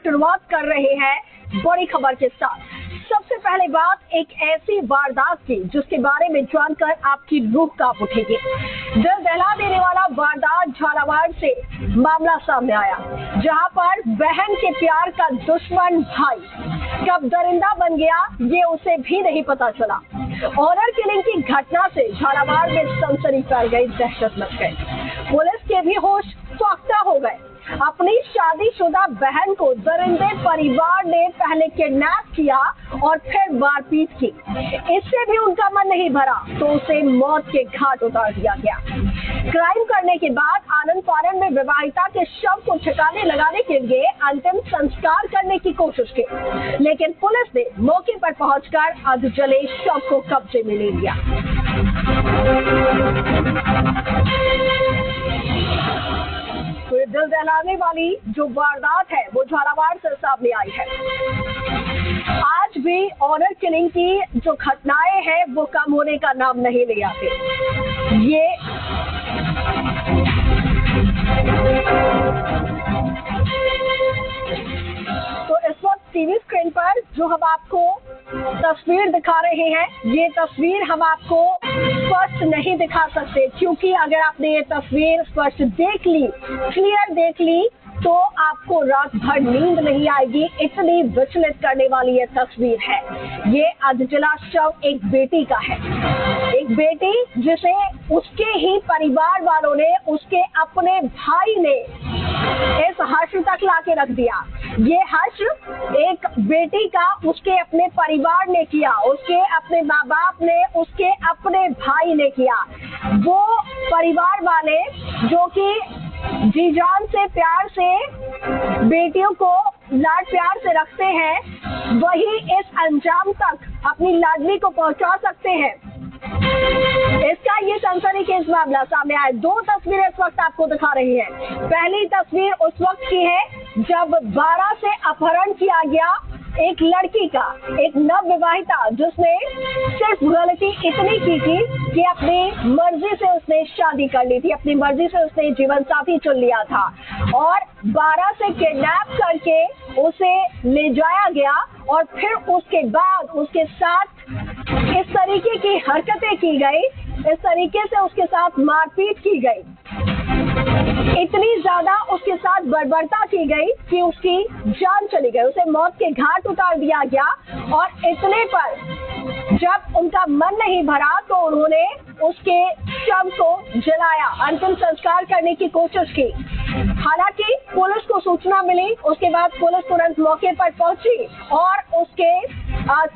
शुरुआत कर रहे हैं बड़ी खबर के साथ। सबसे पहले बात एक ऐसी वारदात की जिसके बारे में जानकर आपकी रूह कांप उठेगी। दिल दहला देने वाला वारदात झालावाड़ से मामला सामने आया, जहां पर बहन के प्यार का दुश्मन भाई कब दरिंदा बन गया ये उसे भी नहीं पता चला। ऑनर किलिंग की घटना से झालावाड़ में सनसनी फैल गई, दहशत मच गई। पुलिस के भी होश फाख्ता हो गए। अपनी शादीशुदा बहन को दरिंदे परिवार ने पहले किडनैप किया और फिर मारपीट की। इससे भी उनका मन नहीं भरा तो उसे मौत के घाट उतार दिया गया। क्राइम करने के बाद आनंद फानन में विवाहिता के शव को ठिकाने लगाने के लिए अंतिम संस्कार करने की कोशिश की, लेकिन पुलिस ने मौके पर पहुंचकर अधजले शव को कब्जे में ले लिया। तो ये दिल दहलाने वाली जो वारदात है वो झालावाड़ से सामने आई है। आज भी ऑनर किलिंग की जो घटनाएं हैं वो कम होने का नाम नहीं ले आते। ये तो इस वक्त टीवी स्क्रीन पर जो हम आपको तस्वीर दिखा रहे हैं, ये तस्वीर हम आपको स्पष्ट नहीं दिखा सकते, क्योंकि अगर आपने ये तस्वीर स्पष्ट देख ली, क्लियर देख ली, तो आपको रात भर नींद नहीं आएगी। इतनी विचलित करने वाली ये तस्वीर है। ये अधजला शव एक बेटी का है, एक बेटी जिसे उसके ही परिवार वालों ने, उसके अपने भाई ने इस हश्र तक लाके रख दिया। ये हश्र एक बेटी का उसके अपने परिवार ने किया, उसके अपने माँ बाप ने, उसके अपने भाई ने किया। वो परिवार वाले जो कि जी जान से, प्यार से बेटियों को लाड प्यार से रखते हैं, वही इस अंजाम तक अपनी लाडली को पहुंचा सकते हैं। इसका ये सनसनीखेज मामला सामने आया। दो तस्वीरें इस वक्त आपको दिखा रही है। पहली तस्वीर उस वक्त की है जब 12 से अपहरण किया गया एक लड़की का, एक नवविवाहिता जिसने सिर्फ गलती इतनी की थी कि अपनी मर्जी से उसने शादी कर ली थी, अपनी मर्जी से उसने जीवन साथी चुन लिया था और 12 से किडनैप करके उसे ले जाया गया और फिर उसके बाद उसके साथ इस तरीके की हरकतें की गई, इस तरीके से उसके साथ मारपीट की गई, इतनी ज्यादा उसके साथ बर्बरता की गई कि उसकी जान चली गई, उसे मौत के घाट उतार दिया गया। और इतने पर जब उनका मन नहीं भरा तो उन्होंने उसके शव को जलाया, अंतिम संस्कार करने की कोशिश की। हालांकि पुलिस को सूचना मिली, उसके बाद पुलिस तुरंत मौके पर पहुंची और उसके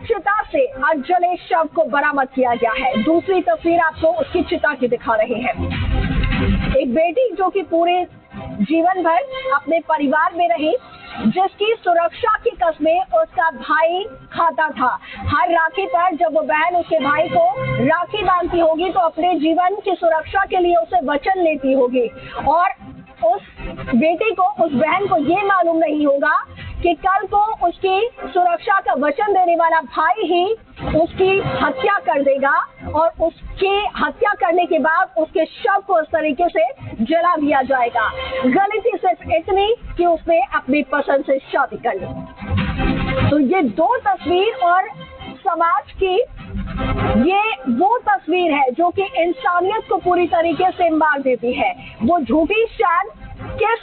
चिता से अधजले शव को बरामद किया गया है। दूसरी तस्वीर आपको उसकी चिता की दिखा रहे हैं। एक बेटी जो कि पूरे जीवन भर अपने परिवार में रही, जिसकी सुरक्षा की कस्में उसका भाई खाता था। हर राखी पर जब वो बहन उसके भाई को राखी बांधती होगी तो अपने जीवन की सुरक्षा के लिए उसे वचन लेती होगी और उस बेटी को, उस बहन को ये मालूम नहीं होगा कि कल को उसकी सुरक्षा का वचन देने वाला भाई ही उसकी हत्या कर देगा और उसकी हत्या करने के बाद उसके शव को इस तरीके से जला दिया जाएगा। गलती सिर्फ इतनी कि उसने अपनी पसंद से शादी कर ली। तो ये दो तस्वीर और समाज की ये वो तस्वीर है जो कि इंसानियत को पूरी तरीके से मार देती है। वो झूठी शान किस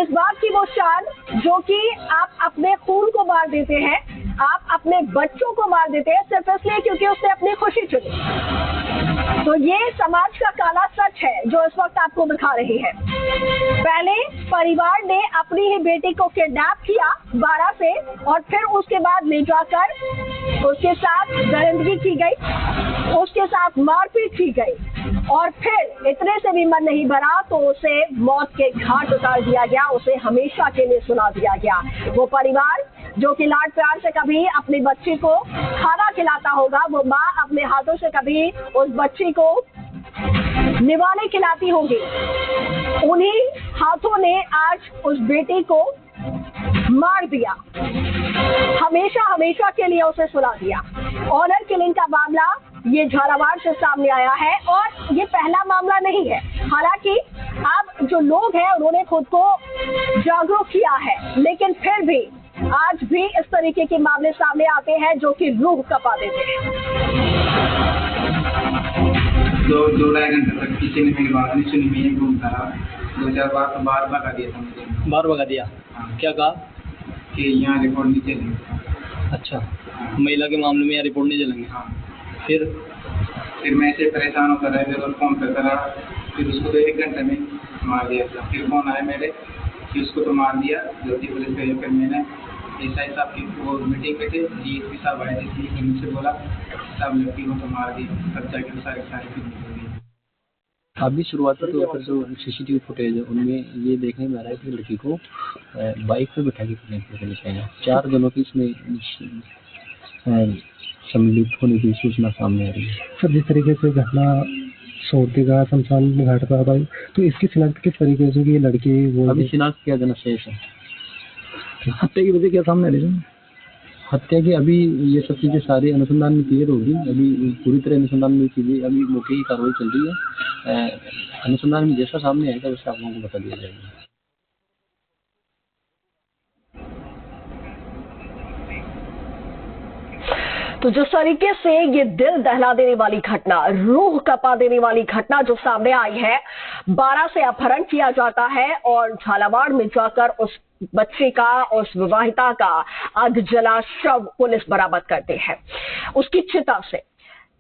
बात की वो शान जो कि आप अपने खून को मार देते हैं, आप अपने बच्चों को मार देते हैं सिर्फ इसलिए क्योंकि उसने अपनी खुशी चुनी। तो ये समाज का काला सच है जो इस वक्त आपको दिखा रही है। पहले परिवार ने अपनी ही बेटी को किडनैप किया 12 से और फिर उसके बाद ले जाकर उसके साथ दरिंदगी की गई, उसके साथ मारपीट की गई और फिर इतने से भी मन नहीं भरा तो उसे मौत के घाट उतार दिया गया, उसे हमेशा के लिए सुला दिया गया। वो परिवार जो कि लाड प्यार से कभी अपनी बच्ची को खाना खिलाता होगा, वो माँ अपने हाथों से कभी उस बच्ची को निवाले खिलाती होगी, उन्हीं हाथों ने आज उस बेटी को मार दिया, हमेशा हमेशा के लिए उसे सुला दिया। ऑनर किलिंग का मामला ये झालावाड़ से सामने आया है और ये पहला मामला नहीं है। हालांकि अब जो लोग हैं उन्होंने खुद को जागरूक किया है, लेकिन फिर भी आज भी इस तरीके के मामले सामने आते हैं जो कि रूह कपा देते हैं। 2-2.5 घंटे तक किसी ने मेरी बात नहीं सुनी। मैं घूमता रहा, 2-4 बार तो बार भगा दिया था मुझे। बार भगा दिया? हाँ। क्या कहा? कि यहाँ रिपोर्ट नहीं चलेगी। अच्छा, महिला के मामले में यहाँ रिपोर्ट नहीं चलेंगे? हाँ। फिर मैं ऐसे परेशान होता रहा, फिर फोन करता रहा, फिर उसको तो 1 घंटे में मार दिया था। फिर फोन आया मेरे, फिर उसको तो मार दिया, जल्दी पुलिस गई। फिर मैंने एसआई साहब की वो मीटिंग पे थे, डीएसपी साहब आए थे, उनसे बोला सब लड़की को तो मार दी, तब जाके सारी फिर निकल गई। अभी शुरुआत में तो फिर जो सीसीटीवी फुटेज है उनमें ये देखने में आ रहा है कि लड़की को बाइक पे बैठा के पुलिस है। 4 जनों की इसमें सम्मिलित होने की सूचना सामने आ रही है। सर, जिस तरीके से घटना सोते का शमशान घाट पर भाई, तो इसकी शिनाख्त किस तरीके से ये लड़की वो अभी शिनाख्त किया जाना शेष है। हत्या की वजह क्या सामने आ रही है? हत्या की अभी ये सब चीज़ें सारी अनुसंधान में क्लियर होगी। अभी पूरी तरह अनुसंधान में चीज़ें अभी मौके की कार्रवाई चल रही है। अनुसंधान में जैसा सामने आएगा वैसे आप लोगों को बता दिया जाएगा। तो जिस तरीके से ये दिल दहला देने वाली घटना, रूह कपा देने वाली घटना जो सामने आई है, 12 से अपहरण किया जाता है और झालावाड़ में जाकर उस बच्चे का, उस विवाहिता का अध जला शव पुलिस बरामद करते हैं उसकी चिता से।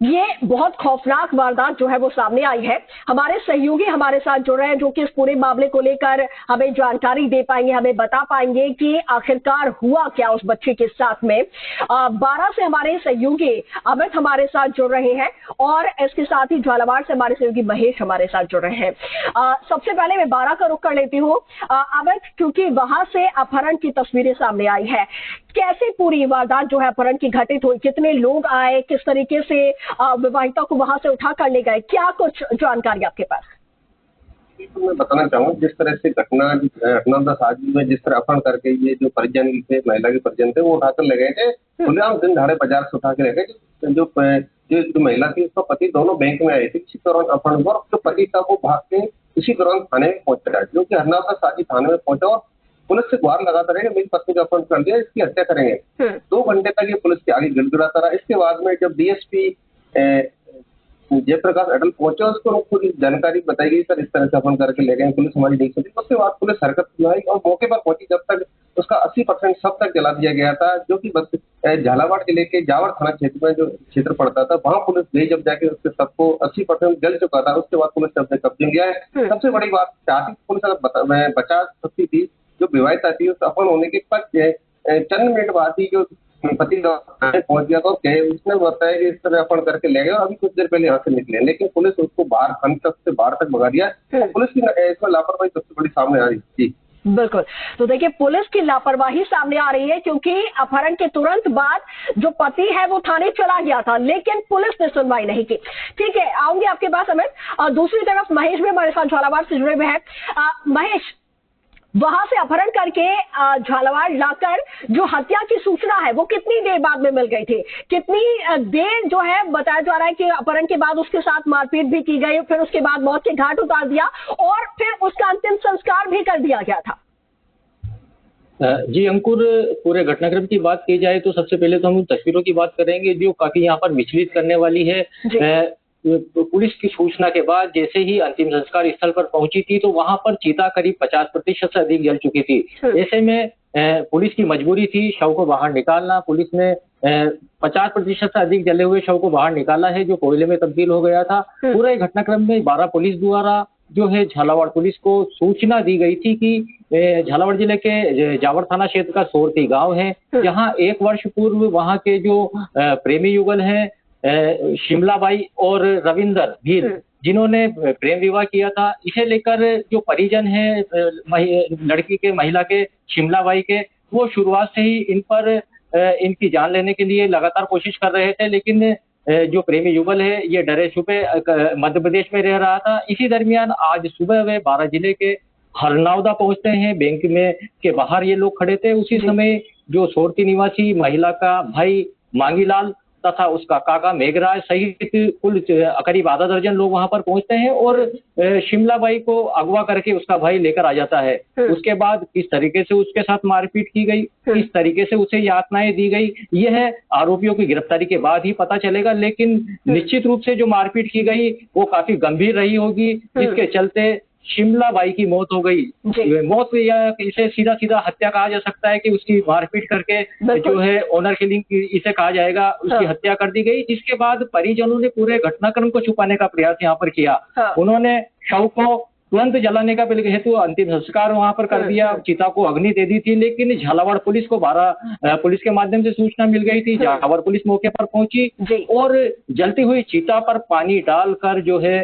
ये बहुत खौफनाक वारदात जो है वो सामने आई है। हमारे सहयोगी हमारे साथ जुड़ रहे हैं जो कि इस पूरे मामले को लेकर हमें जानकारी दे पाएंगे, हमें बता पाएंगे कि आखिरकार हुआ क्या उस बच्चे के साथ में। 12 से हमारे सहयोगी अमित हमारे साथ जुड़ रहे हैं और इसके साथ ही झालावाड़ से हमारे सहयोगी महेश हमारे साथ जुड़ रहे हैं। सबसे पहले मैं 12 का रुख कर लेती हूँ। अमित, क्योंकि वहां से अपहरण की तस्वीरें सामने आई है, कैसे पूरी वारदात जो है अपहरण की घटित हुई, कितने लोग आए, किस तरीके से विवाहिता को वहां से उठा कर ले गए, क्या कुछ जानकारी आपके पास? तो मैं बताना चाहूँगा जिस तरह से घटना शादी में जिस तरह अपहरण करके ये जो परिजन थे, महिला के परिजन थे, वो उठाकर ले गए थे। खुलेआम दिन दहाड़े बाजार से उठा के ले गए। जो महिला थी उसका पति दोनों बैंक में आए थे, इसी दौरान अपहरण हुआ। जो पति था वो भाग के इसी दौरान थाने में पहुंचा, जो कि हरनावता शादी थाने में पहुंचा और पुलिस से गुहार लगाता रहे मेरी पत्नी का अपहरण कर दिया, इसकी हत्या करेंगे। 2 घंटे तक ये पुलिस के आगे गिड़गिड़ाता रहा। इसके बाद में जब डीएसपी जयप्रकाश अटल पहुंचा, उसको पूरी जानकारी बताई गई, सर इस तरह से अपहरण करके ले गए, पुलिस हमारी नहीं सुनी। उसके बाद पुलिस हरकत दिखाई और मौके पर पहुंची, जब तक उसका 80% सब तक जला दिया गया था, जो कि झालावाड़ जिले के जावर थाना क्षेत्र में जो क्षेत्र पड़ता था, वहां पुलिस गई। जब जाके उसके सबको 80% जल चुका था, उसके बाद पुलिस ने अपने कब्जे लिया है। सबसे बड़ी बात चाहती पुलिस अगर बचा सकती थी, जो विवाहिता थी उस अपहरण होने के चंद मिनट बाद ही जो पति पहुंच गया था, उसने बताया कि इस तरह अपहरण करके ले गए और अभी कुछ देर पहले यहाँ से निकले, लेकिन पुलिस उसको बाहर तक भगा दिया। तो पुलिस की इसमें लापरवाही सबसे बड़ी सामने आ रही थी। बिल्कुल, तो देखिए पुलिस की लापरवाही सामने आ रही है, क्योंकि अपहरण के तुरंत बाद जो पति है वो थाने चला गया था, लेकिन पुलिस ने सुनवाई नहीं की। ठीक है, आऊंगी आपके पास अमित। दूसरी तरफ महेश भी हमारे साथ झालावाड़ से जुड़े हुए हैं। महेश, वहां से अपहरण करके झालावाड़ लाकर जो हत्या की सूचना है वो कितनी देर बाद में मिल गई थी? कितनी देर जो है बताया जा रहा है कि अपहरण के बाद उसके साथ मारपीट भी की गई, फिर उसके बाद मौत के घाट उतार दिया और फिर उसका अंतिम संस्कार भी कर दिया गया था? जी अंकुर, पूरे घटनाक्रम की बात की जाए तो सबसे पहले तो हम तस्वीरों की बात करेंगे जो काफी यहाँ पर विचलित करने वाली है। पुलिस की सूचना के बाद जैसे ही अंतिम संस्कार स्थल पर पहुंची थी तो वहां पर चीता करीब 50% से अधिक जल चुकी थी। ऐसे में पुलिस की मजबूरी थी शव को बाहर निकालना। पुलिस ने 50% से अधिक जले हुए शव को बाहर निकाला है, जो कोयले में तब्दील हो गया था। पूरे घटनाक्रम में 12 पुलिस द्वारा जो है झालावाड़ पुलिस को सूचना दी गई थी कि झालावाड़ जिले के जावर थाना क्षेत्र का सोरती गांव है, जहां 1 वर्ष पूर्व वहां के जो प्रेमी युगल हैं शिमलाबाई और रविंदर भील, जिन्होंने प्रेम विवाह किया था, इसे लेकर जो परिजन हैं लड़की के, महिला के, शिमलाबाई के, वो शुरुआत से ही इन पर इनकी जान लेने के लिए लगातार कोशिश कर रहे थे। लेकिन जो प्रेमी युगल है ये डरे छुपे मध्य प्रदेश में रह रहा था। इसी दरमियान आज सुबह वे 12 जिले के हरनावदा पहुंचते हैं। बैंक में के बाहर ये लोग खड़े थे। उसी समय जो सोरती निवासी महिला का भाई मांगीलाल तथा उसका काका मेघराज सहित कुल करीब आधा दर्जन लोग वहां पर पहुंचते हैं और शिमला बाई को अगवा करके उसका भाई लेकर आ जाता है। उसके बाद किस तरीके से उसके साथ मारपीट की गई, किस तरीके से उसे यातनाएं दी गई, यह आरोपियों की गिरफ्तारी के बाद ही पता चलेगा। लेकिन निश्चित रूप से जो मारपीट की गई वो काफी गंभीर रही होगी, जिसके चलते शिमला बाई की मौत हो गई। मौत या इसे सीधा सीधा हत्या कहा जा सकता है कि उसकी मारपीट करके जो है ऑनर किलिंग इसे कहा जाएगा, उसकी हत्या कर दी गई। जिसके बाद परिजनों ने पूरे घटनाक्रम को छुपाने का प्रयास यहाँ पर किया। उन्होंने शव को तुरंत जलाने का हेतु अंतिम संस्कार वहां पर कर दिया, चिता को अग्नि दे दी थी। लेकिन झालावाड़ पुलिस को पुलिस के माध्यम से सूचना मिल गई थी। झालावाड़ पुलिस मौके पर पहुंची और जलती हुई चिता पर पानी डालकर जो है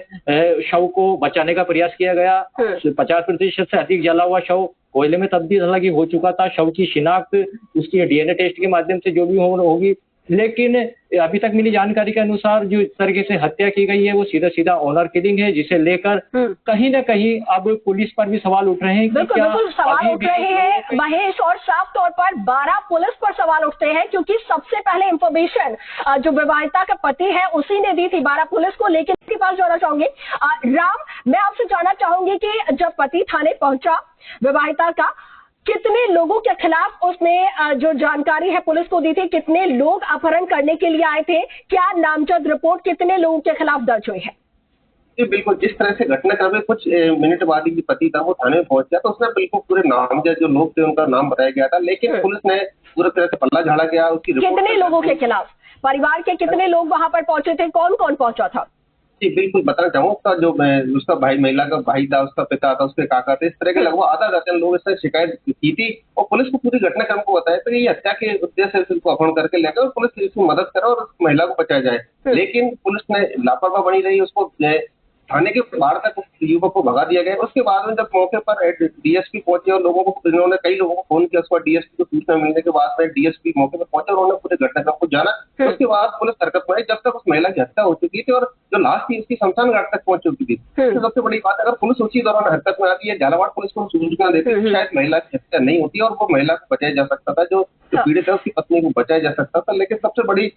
शव को बचाने का प्रयास किया गया। 50% से अधिक जला हुआ शव कोयले में तब्दील हालांकि हो चुका था। शव की शिनाख्त उसकी डीएनए टेस्ट के माध्यम से जो भी होगी, लेकिन अभी तक मिली जानकारी के अनुसार जो इस तरीके से हत्या की गई है वो सीधा सीधा ऑनर किलिंग है, जिसे लेकर कहीं न कहीं अब पुलिस पर भी सवाल उठ रहे हैं। बिल्कुल सवाल उठ रहे हैं महेश, और साफ तौर पर 12 पुलिस पर सवाल उठते हैं, क्योंकि सबसे पहले इंफॉर्मेशन जो विवाहिता का पति है उसी ने दी थी 12 पुलिस को। लेकिन इसके पास जाना चाहूंगी राम, मैं आपसे जानना चाहूंगी कि जब पति थाने पहुंचा विवाहिता का, कितने लोगों के खिलाफ उसने जो जानकारी है पुलिस को दी थी, कितने लोग अपहरण करने के लिए आए थे, क्या नामजद रिपोर्ट कितने लोगों के खिलाफ दर्ज हुई है? जी बिल्कुल, जिस तरह से घटनाक्रम में कुछ मिनट बाद ही पति था वो थाने में पहुंच गया, तो उसने बिल्कुल पूरे नामजद जो लोग थे उनका नाम बताया गया था। लेकिन पुलिस ने पूरी तरह से पल्ला झाड़ा गया उसकी रिपोर्ट। कितने लोगों के खिलाफ, परिवार के कितने लोग वहां पर पहुंचे थे, कौन कौन पहुंचा था? जी बिल्कुल बताना चाहूंगा, उसका जो उसका भाई, महिला का भाई था, उसका पिता था, उसके काका थे, इस तरह के लगभग आधा दर्जन लोग इसने शिकायत की थी और पुलिस को पूरी घटनाक्रम को बताया तो ये हत्या के उद्देश्य से उसको अपहरण करके लेकर और पुलिस इसकी मदद करे और उस महिला को बचाया जाए। लेकिन पुलिस ने लापरवाह बनी रही, उसको थाने के बाहर तक युवक को भगा दिया गया। उसके बाद में जब मौके पर डीएसपी पहुंचे और इन्होंने कई लोगों को फोन किया, उसके बाद डीएसपी को सूचना मिलने के बाद में डीएसपी मौके पर पहुंचे और उन्होंने पूरे घटनाक्रम को जाना। उसके बाद पुलिस हरकत में आई जब तक उस महिला की हत्या हो चुकी थी और जो लाश थी उसकी शमशान घाट तक पहुंच चुकी थी। तो सबसे बड़ी बात, अगर पुलिस उसी दौरान हरकत में आती है, झालावाड़ पुलिस को सूचना देती है, शायद महिला की हत्या नहीं होती और वो महिला को बचाया जा सकता था, जो पीड़ित है उसकी पत्नी को बचाया जा सकता था। लेकिन सबसे बड़ी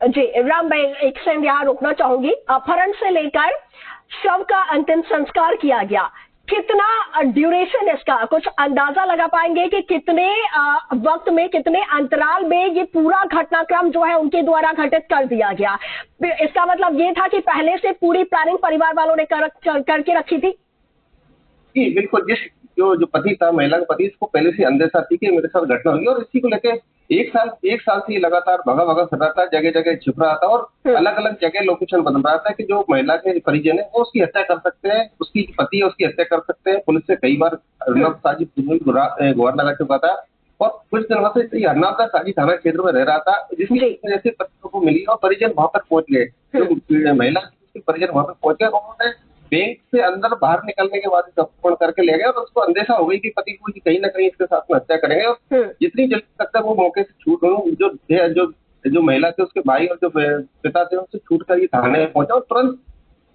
जी राम भाई, एक सेकंड यहाँ रुकना चाहूंगी। अपहरण से लेकर शव का अंतिम संस्कार किया गया, कितना ड्यूरेशन इसका, कुछ अंदाजा लगा पाएंगे कि कितने वक्त में, कितने अंतराल में ये पूरा घटनाक्रम जो है उनके द्वारा घटित कर दिया गया? इसका मतलब ये था कि पहले से पूरी प्लानिंग परिवार वालों ने करके रखी थी? जी बिल्कुल, जो पति था, महिला का पति, इसको पहले से अंदेशा थी कि मेरे साथ घटना होगी और इसी को लेकर एक साल से लगातार भगा फिर रहा था, जगह जगह छिप रहा था और अलग अलग जगह लोकेशन बदल रहा था कि जो महिला के परिजन है वो उसकी हत्या कर सकते हैं, उसकी पति है उसकी हत्या कर सकते हैं। पुलिस से कई बार गुहार लगा चुका था और कुछ दिनों से हरनाथ साजी थाना क्षेत्र में रह रहा था, जिसकी जैसे पत्नियों को मिली और परिजन वहां पर पहुंच गए। जो महिला परिजन वहां पर पहुंच गए, उन्होंने बैंक से अंदर बाहर निकलने के बाद अपहरण करके ले गए और उसको अंदेशा हो गई कि पति को कहीं ना कहीं इसके साथ में हत्या करेंगे और जितनी जल्दी तक वो मौके से छूट जो महिला थे उसके भाई और जो पिता थे उनसे छूट कर ये थाने में पहुंचा और तुरंत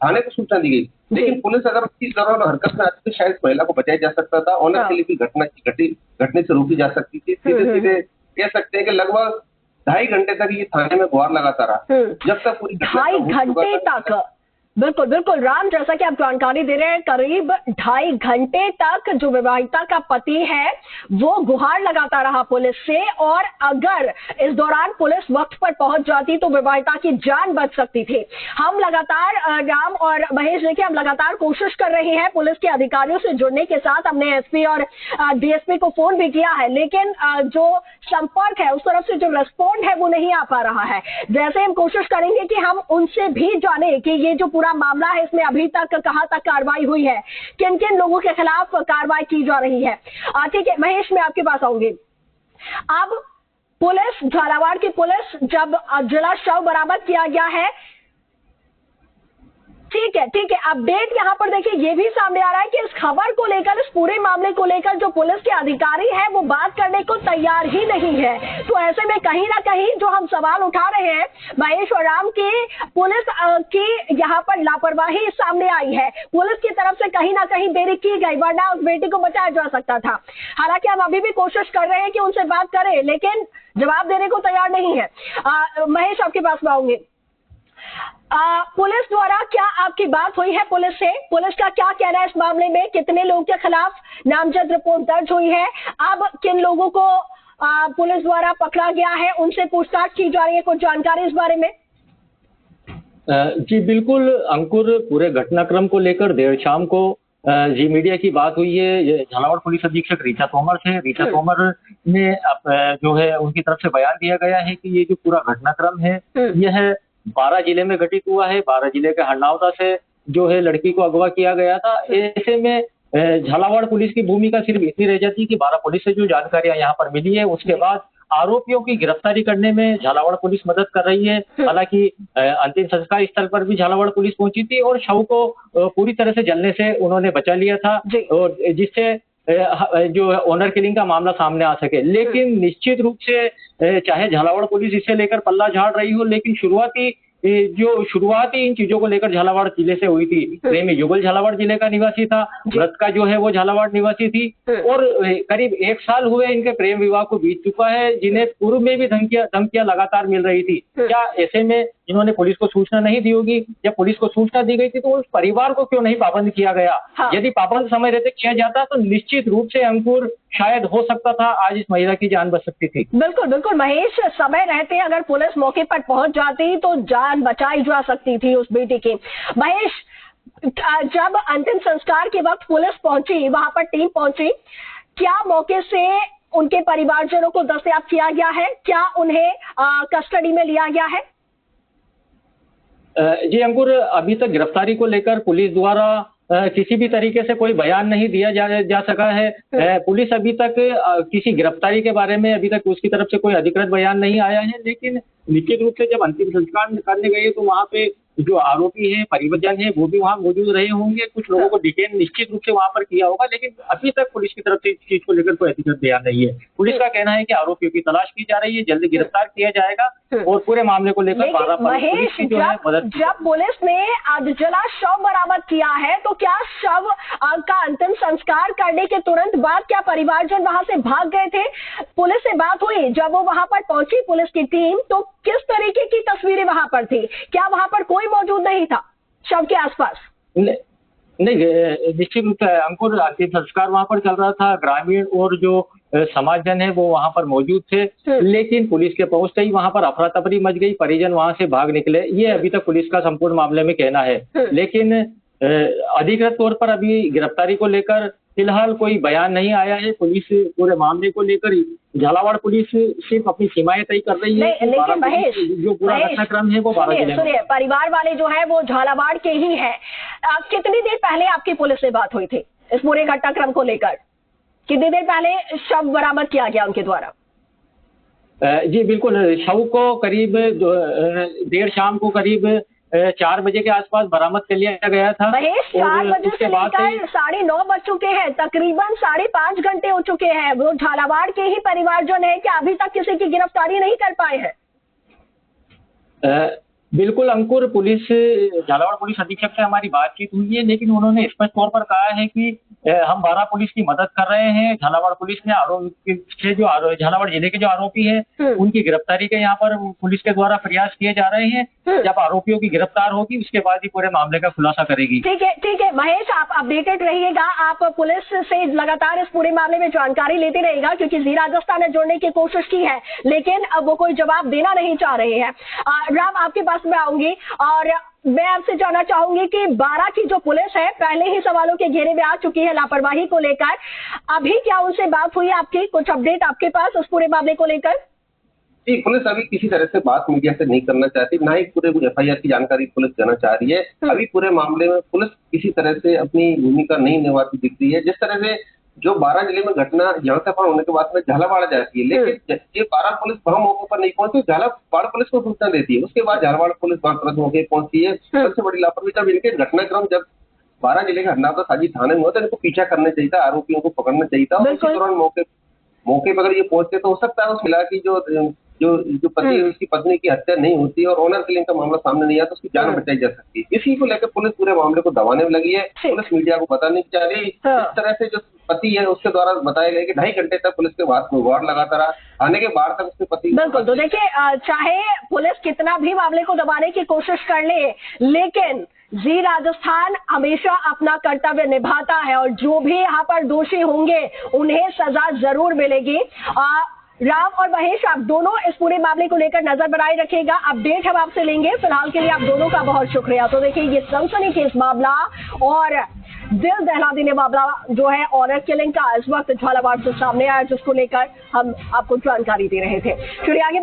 थाने को सूचना दी गई। लेकिन पुलिस अगर उसकी दौरान हरकत में आती तो शायद महिला को बचाया जा सकता था, ऑनर के लिए भी घटने से रोकी जा सकती थी। सीधे कह सकते हैं कि लगभग 2.5 घंटे तक ये थाने में गुहार लगाता रहा, जब तक पूरी 2.5 घंटे तक। बिल्कुल राम, जैसा कि आप जानकारी दे रहे हैं, करीब 2.5 घंटे तक जो विवाहिता का पति है वो गुहार लगाता रहा पुलिस से, और अगर इस दौरान पुलिस वक्त पर पहुंच जाती तो विवाहिता की जान बच सकती थी। हम लगातार राम और महेश देखिए, हम लगातार कोशिश कर रहे हैं पुलिस के अधिकारियों से जुड़ने के साथ। हमने एसपी और डीएसपी को फोन भी किया है, लेकिन जो संपर्क है उस तरफ से जो रेस्पॉन्ड है वो नहीं आ पा रहा है। जैसे हम कोशिश करेंगे कि हम उनसे भी जाने कि ये जो पूरा मामला है इसमें अभी तक कहां तक कार्रवाई हुई है, किन किन लोगों के खिलाफ कार्रवाई की जा रही है। ठीक है महेश, मैं आपके पास आऊंगी। अब पुलिस, झालावाड़ की पुलिस, जब जिला शव बरामद किया गया है, ठीक है, अपडेट यहाँ पर देखिए ये भी सामने आ रहा है कि इस खबर को लेकर, इस पूरे मामले को लेकर जो पुलिस के अधिकारी हैं वो बात करने को तैयार ही नहीं है। तो ऐसे में कहीं ना कहीं जो हम सवाल उठा रहे हैं महेश और राम की, पुलिस की यहाँ पर लापरवाही सामने आई है। पुलिस की तरफ से कहीं ना कहीं देरी की गई, वरना उस बेटी को बचाया जा सकता था। हालांकि हम अभी भी कोशिश कर रहे हैं कि उनसे बात करें, लेकिन जवाब देने को तैयार नहीं है। महेश, आपके पास में आऊंगी। पुलिस द्वारा क्या आपकी बात हुई है पुलिस से? पुलिस का क्या कहना है इस मामले में? कितने लोगों के खिलाफ नामजद रिपोर्ट दर्ज हुई है? अब किन लोगों को पुलिस द्वारा पकड़ा गया है, उनसे पूछताछ की जा रही है? कुछ जानकारी इस बारे में? जी बिल्कुल अंकुर, पूरे घटनाक्रम को लेकर देर शाम को जी मीडिया की बात हुई है झालावाड़ पुलिस अधीक्षक ऋचा तोमर से। ऋचा तोमर ने जो है उनकी तरफ से बयान दिया गया है कि ये जो पूरा घटनाक्रम है यह 12 जिले में घटित हुआ है। 12 जिले के हरनावदा से जो है लड़की को अगवा किया गया था। ऐसे में झालावाड़ पुलिस की भूमिका सिर्फ इतनी रह जाती है कि 12 पुलिस से जो जानकारियां यहाँ पर मिली है उसके बाद आरोपियों की गिरफ्तारी करने में झालावाड़ पुलिस मदद कर रही है। हालांकि अंतिम संस्कार स्थल पर भी झालावाड़ पुलिस पहुंची थी और शव को पूरी तरह से जलने से उन्होंने बचा लिया था, और जिससे जो ऑनर किलिंग का मामला सामने आ सके। लेकिन निश्चित रूप से चाहे झालावाड़ पुलिस इसे लेकर पल्ला झाड़ रही हो, लेकिन शुरुआती इन चीजों को लेकर झालावाड़ जिले से हुई थी। प्रेमी युगल झालावाड़ जिले का निवासी था, व्रत का जो है वो झालावाड़ निवासी थी, और करीब 1 साल हुए इनके प्रेम विवाह को बीत चुका है, जिन्हें पूर्व में भी धमकियां लगातार मिल रही थी। क्या ऐसे में इन्होंने पुलिस को सूचना नहीं दी होगी? जब पुलिस को सूचना दी गई थी तो उस परिवार को क्यों नहीं पाबंद किया गया? यदि पाबंद समय रहते किया जाता तो निश्चित रूप से अंकुर शायद हो सकता था आज इस महिला की जान बच सकती थी। बिल्कुल बिल्कुल महेश, समय रहते अगर पुलिस मौके पर पहुंच जाती तो जान बचाई जा सकती थी उस बेटी की। महेश, जब अंतिम संस्कार के वक्त पुलिस पहुंची, वहां पर टीम पहुंची, क्या मौके से उनके परिवारजनों को दस्तयाब किया गया है? क्या उन्हें कस्टडी में लिया गया है? जी अंकुर, अभी तक गिरफ्तारी को लेकर पुलिस द्वारा किसी भी तरीके से कोई बयान नहीं दिया जा सका है। पुलिस अभी तक किसी गिरफ्तारी के बारे में अभी तक उसकी तरफ से कोई अधिकृत बयान नहीं आया है। लेकिन निश्चित रूप से जब अंतिम संस्कार करने गए तो वहाँ पे जो आरोपी है, परिवारजन है, वो भी वहाँ मौजूद रहे होंगे। कुछ लोगों को डिटेन निश्चित रूप से वहाँ पर किया होगा, लेकिन अभी तक पुलिस की तरफ से इस चीज को लेकर कोई अधिकृत बयान नहीं है। पुलिस का कहना है कि आरोपियों की तलाश की जा रही है, जल्द गिरफ्तार किया जाएगा और पूरे मामले को लेकर महेश, जब पुलिस ने अधजला शव बरामद किया है तो क्या शव का अंतिम संस्कार करने के तुरंत बाद क्या परिवारजन वहां से भाग गए थे? पुलिस से बात हुई जब वो वहां पर पहुंची पुलिस की टीम, तो किस तरीके की तस्वीरें वहां पर थी? क्या वहां पर कोई मौजूद नहीं था शव के आसपास? नहीं, निश्चित रूप से अंकुर, अंतिम संस्कार वहां पर चल रहा था। ग्रामीण और जो समाजजन है वो वहां पर मौजूद थे, लेकिन पुलिस के पहुंचते ही वहां पर अफरा तफरी मच गई, परिजन वहां से भाग निकले। ये अभी तक पुलिस का संपूर्ण मामले में कहना है। लेकिन अधिकृत तौर पर अभी गिरफ्तारी को लेकर फिलहाल कोई बयान नहीं आया है। पुलिस पूरे मामले को लेकर झालावाड़ पुलिस सिर्फ अपनी सीमाएं तय कर रही है। लेकिन महेश, जो पूरा घटनाक्रम है वो 12 जिले में। परिवार वाले जो है वो झालावाड़ के ही है। कितनी देर पहले आपकी पुलिस से बात हुई थी इस पूरे घटनाक्रम को लेकर? कितनी देर पहले शव बरामद किया गया उनके द्वारा? जी बिल्कुल, शव को करीब देर शाम को करीब 4 बजे के आसपास बरामद कर लिया गया था। महेश, 4 बजे से लेकर 9:30 बज चुके हैं, तकरीबन 5.5 घंटे हो चुके हैं। वो झालावाड़ के ही परिवारजन है कि अभी तक किसी की गिरफ्तारी नहीं कर पाए हैं? बिल्कुल अंकुर, झालावाड़ पुलिस अधीक्षक से हमारी बातचीत हुई है, लेकिन उन्होंने स्पष्ट तौर पर कहा है कि हम 12 पुलिस की मदद कर रहे हैं। झालावाड़ पुलिस ने झालावाड़ जिले के जो आरोपी हैं उनकी गिरफ्तारी के यहाँ पर पुलिस के द्वारा प्रयास किए जा रहे हैं। जब आरोपियों की गिरफ्तार होगी उसके बाद ही पूरे मामले का खुलासा करेगी। ठीक है महेश, आप अपडेटेड रहिएगा। आप पुलिस से लगातार इस पूरे मामले में जानकारी लेते रहिएगा, क्योंकि जी राजस्थान ने जोड़ने की कोशिश की है लेकिन अब वो कोई जवाब देना नहीं चाह रहे हैं। राम, आपके पास में आऊंगी और मैं आपसे जानना चाहूंगी कि 12 की जो पुलिस है पहले ही सवालों के घेरे में आ चुकी है लापरवाही को लेकर। अभी क्या उनसे बात हुई आपकी? कुछ अपडेट आपके पास उस पूरे मामले को लेकर? जी, पुलिस अभी किसी तरह से बात मीडिया से नहीं करना चाहती, ना ही पूरे FIR की जानकारी पुलिस देना चाह रही है। अभी पूरे मामले में पुलिस किसी तरह से अपनी भूमिका नहीं निभाती दिख रही है। जिस तरह से जो 12 जिले में घटना यहाँ से होने के बाद में झालावाड़ जाती है, लेकिन ये 12 पुलिस वहां मौके पर नहीं पहुंची, झालावाड़ पुलिस को सूचना देती है, उसके बाद झालावाड़ पुलिस वहां तुरंत मौके पहुंची है। सबसे बड़ी लापरवाही जब इनके घटनाक्रम जब 12 जिले के हरनावदा साजी थाने में होता है, इनको पीछा करना चाहिए था, आरोपियों को पकड़ना चाहिए था। और उसी दौरान मौके पर अगर ये पहुंचते तो हो सकता है उस महिला की जो पति है उसकी पत्नी की हत्या नहीं होती और ऑनर किलिंग का मामला सामने नहीं आता, उसकी जान बचाई जा सकती है। इसी को लेकर पुलिस पूरे मामले को दबाने में लगी है। पुलिस मीडिया को बताने चाह रही इस तरह से जो पति है उसके द्वारा बताया गया कि 2.5 घंटे तक पुलिस के हाथ में गुहार लगाता रहा। आने के बाद तक उसके पति। बिल्कुल, तो देखिए चाहे पुलिस कितना भी मामले को दबाने की कोशिश कर ले, लेकिन जी राजस्थान हमेशा अपना कर्तव्य निभाता है और जो भी यहाँ पर दोषी होंगे उन्हें सजा जरूर मिलेगी। राम और महेश, आप दोनों इस पूरे मामले को लेकर नजर बनाए रखिएगा, अपडेट हम आपसे लेंगे। फिलहाल के लिए आप दोनों का बहुत शुक्रिया। तो देखिए ये सनसनीखेज मामला और दिल दहला देने मामला जो है ऑनर किलिंग का इस वक्त झालावाड़ से सामने आया, जिसको लेकर हम आपको जानकारी दे रहे थे। चलिए आगे